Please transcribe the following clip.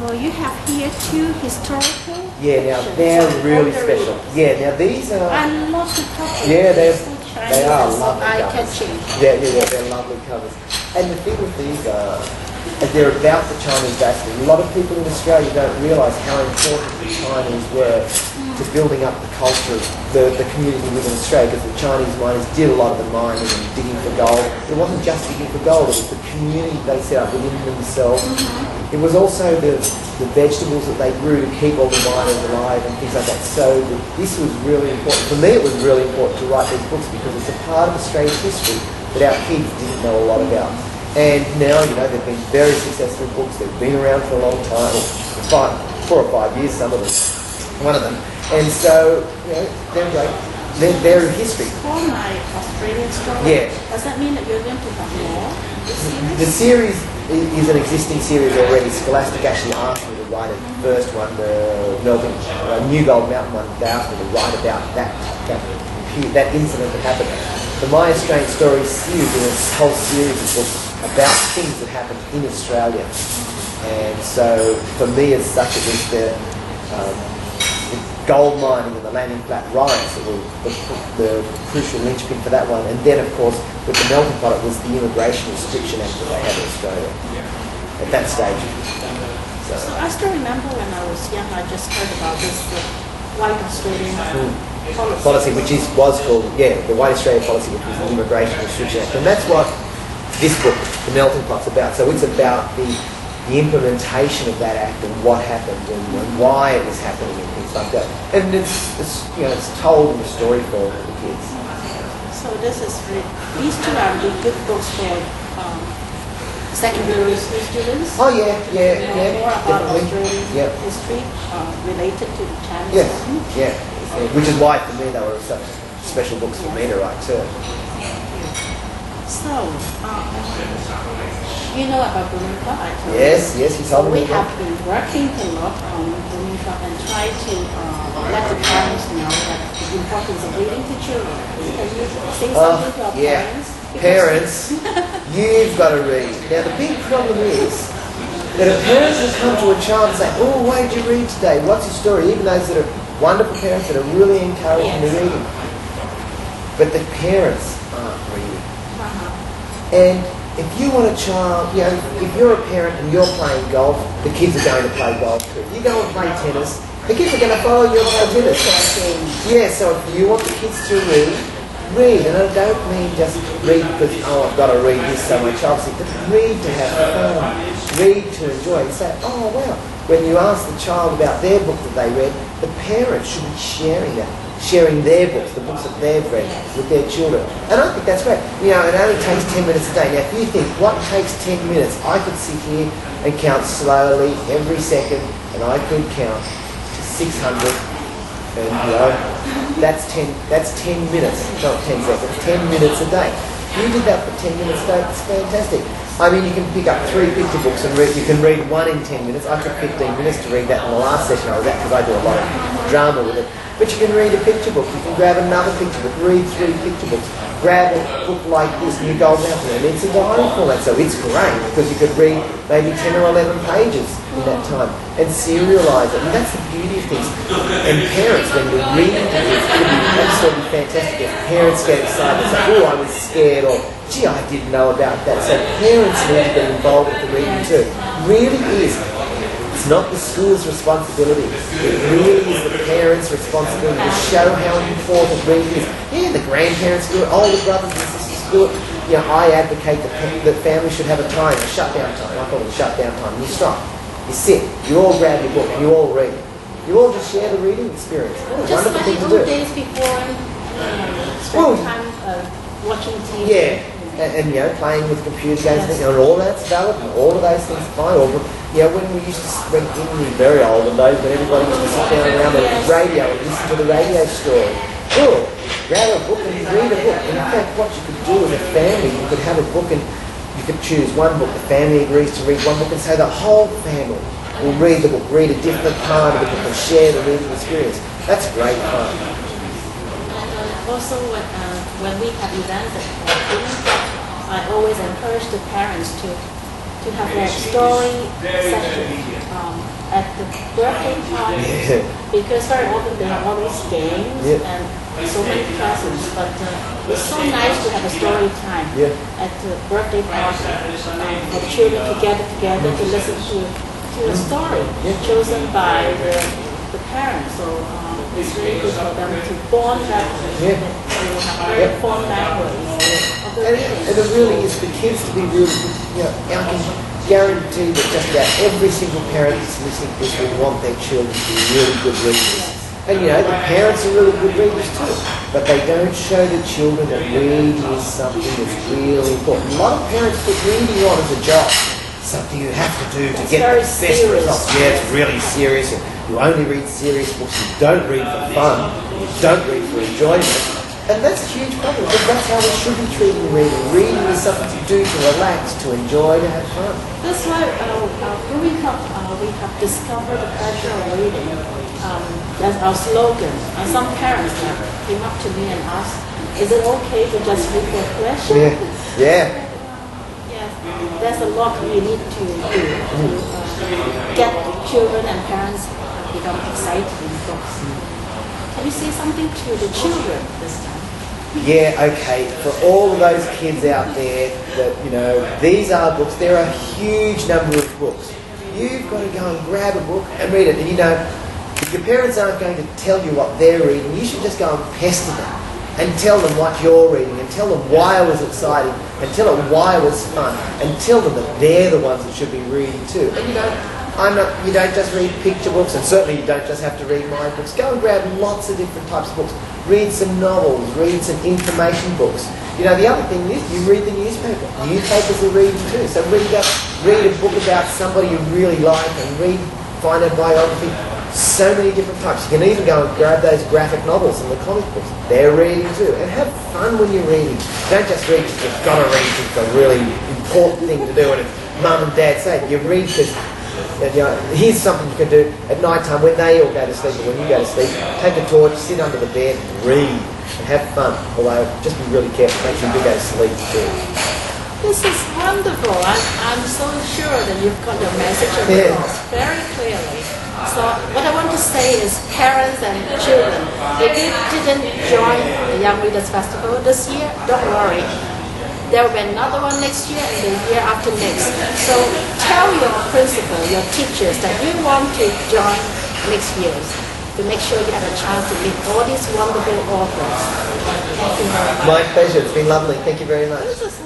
So you have here two historical. Yeah, now pictures. they're So really very- special. Yeah, now these are. I love the cover. Yeah, They are lovely covers. eye-catching. Yeah, they're lovely covers. And the thing with these are, they're about the Chinese diaspora. A lot of people in Australia don't realise how important the Chinese were to building up the culture of the community within Australia, because the Chinese miners did a lot of the mining and digging for gold. It wasn't just digging for gold, it was the community they set up within themselves. It was also the vegetables that they grew to keep all the miners alive and things like that. So this was really important. For me, it was really important to write these books because it's a part of Australia's history that our kids didn't know a lot about. And now, they've been very successful books. They've been around for a long time, 4 or 5 years, some of them, one of them. And so, they're great. They're history. For my Australian story, Yeah. does that mean that you're going to have more? The series is an existing series already. Scholastic actually asked me to write it. The first one, the Melbourne New Gold Mountain one, they asked me to write about that incident that happened. The My Australian Stories series is a whole series of books about things that happened in Australia. And so for me as such, it was the gold mining and the landing flat riots that were the crucial linchpin for that one. And then of course with the melting pot it was the Immigration Restriction Act that they had in Australia at that stage. So I still remember when I was young, I just heard about this white Australian Policy, which was called, the White Australia Policy, which was the Immigration Restriction Act. And that's what this book, The Melting Pot's about. So it's about the implementation of that act and what happened and why it was happening and things like that. And it's told in a story form for the kids. So these two are really good books for secondary school students. Oh yeah, More about definitely. Australian history related to the Chinese. Yes, one. yeah. Which is why for me they were such special books for me to write too. So, you know about Blooming Club, I told Yes, you. you told me. We have been working a lot on Blooming Club and try to let the parents know that the importance of reading to children. Can you say something to our parents? Parents, you've got to read. Now the big problem is that if parents will come to a child and say, "Oh, why did you read today? What's your story?" Even those that are wonderful parents that are really encouraging the reading. But the parents aren't reading. And if you want a child, if you're a parent and you're playing golf, the kids are going to play golf too. If you go and play tennis, the kids are going to follow you and play tennis. Yeah, so if you want the kids to read, and I don't mean just read because, I've got to read this so my child's sick, but read to have fun, read to enjoy, and say, oh wow. When you ask the child about their book that they read, the parents should be sharing their books, the books that they've read with their children. And I think that's great. It only takes 10 minutes a day. Now if you think, what takes 10 minutes? I could sit here and count slowly every second, and I could count to 600, and that's 10 minutes, not 10 seconds, 10 minutes a day. If you did that for 10 minutes a day, it's fantastic. I mean, you can pick up 3 picture books and you can read one in 10 minutes. I took 15 minutes to read that in the last session I was at because I do a lot of drama with it. But you can read a picture book, you can grab another picture book, read 3 picture books, grab a book like this, New Gold Mountain, and it's a diary format, so it's great because you could read maybe 10 or 11 pages in that time and serialise it. And that's the beauty of things. And parents, when you're reading to kids, it would be absolutely fantastic if parents get excited and say, oh, I was scared, or gee, I didn't know about that. So parents need to get involved with the reading too. It really is. It's not the school's responsibility. It really is the parents' responsibility to show how important reading is. Yeah, the grandparents do it, older brothers and sisters do it. I advocate that families should have a time, a shutdown time. I call it a shutdown time. You stop, you sit, you all grab your book, and you all read. You all just share the reading experience. What a Just wonderful like thing the to do. old days before spend time watching TV. Yeah. And playing with computer games, and all that's valid, and all of those things are fine. Or, when we used to, when in the very olden days, when everybody used to sit down around the radio and listen to the radio story, grab a book and read a book. And in fact, what you could do as a family, you could have a book and you could choose one book. The family agrees to read one book, and so the whole family will read the book, read a different part of the book, and share the reading experience. That's great fun. And also, when we have events at home, I always encourage the parents to have a story session birthday parties. Yeah. Because very often there are all these games Yeah. and so many presents. But it's so nice to have a story time Yeah. at the birthday party for the children to gather together to listen to a story chosen by the parents. So it's really good for them to bond that Yeah. they will have very fond memories of the reading. And it really is for kids to be really, I can guarantee that just about every single parent that's listening to this would want their children to be really good readers. And the parents are really good readers too, but they don't show the children that reading is something that's really important. A lot of parents put reading on as a job, something you have to do to get the best results. Yeah, it's really serious. You only read serious books. You don't read for fun. You don't read for enjoyment. And that's a huge problem because that's how we should be treating reading. Reading is something to do, to relax, to enjoy, to have fun. That's why growing up, we have discovered the pleasure of reading. That's our slogan. And some parents came up to me and asked, "Is it okay to just read for pleasure?" Yeah. Yes. There's a lot we need to do to get children and parents become excited in books. Can you say something to the children this time? Yeah, okay. For all of those kids out there that, these are books. There are a huge number of books. You've got to go and grab a book and read it. And if your parents aren't going to tell you what they're reading, you should just go and pester them and tell them what you're reading and tell them why it was exciting and tell them why it was fun and tell them that they're the ones that should be reading too. And you don't just read picture books, and certainly you don't just have to read my books. Go and grab lots of different types of books. Read some novels, read some information books. The other thing is you read the newspaper. Newspapers are reading too. So read a book about somebody you really like and find a biography. So many different types. You can even go and grab those graphic novels and the comic books. They're reading too. And have fun when you're reading. Don't just read because you've got to read because it's a really important thing to do and it's mum and dad say. You read because here's something you can do at night time when they all go to sleep or when you go to sleep. Take a torch, sit under the bed, read, and have fun. Although, just be really careful. Make sure you do go to sleep too. This is wonderful. I'm so sure that you've got your message across very clearly. So what I want to say is parents and children, if you didn't join the Young Readers Festival this year, don't worry. There will be another one next year and the year after next. So tell your principal, your teachers that you want to join next year to make sure you have a chance to meet all these wonderful authors. Thank you very much. My pleasure. It's been lovely. Thank you very much. This is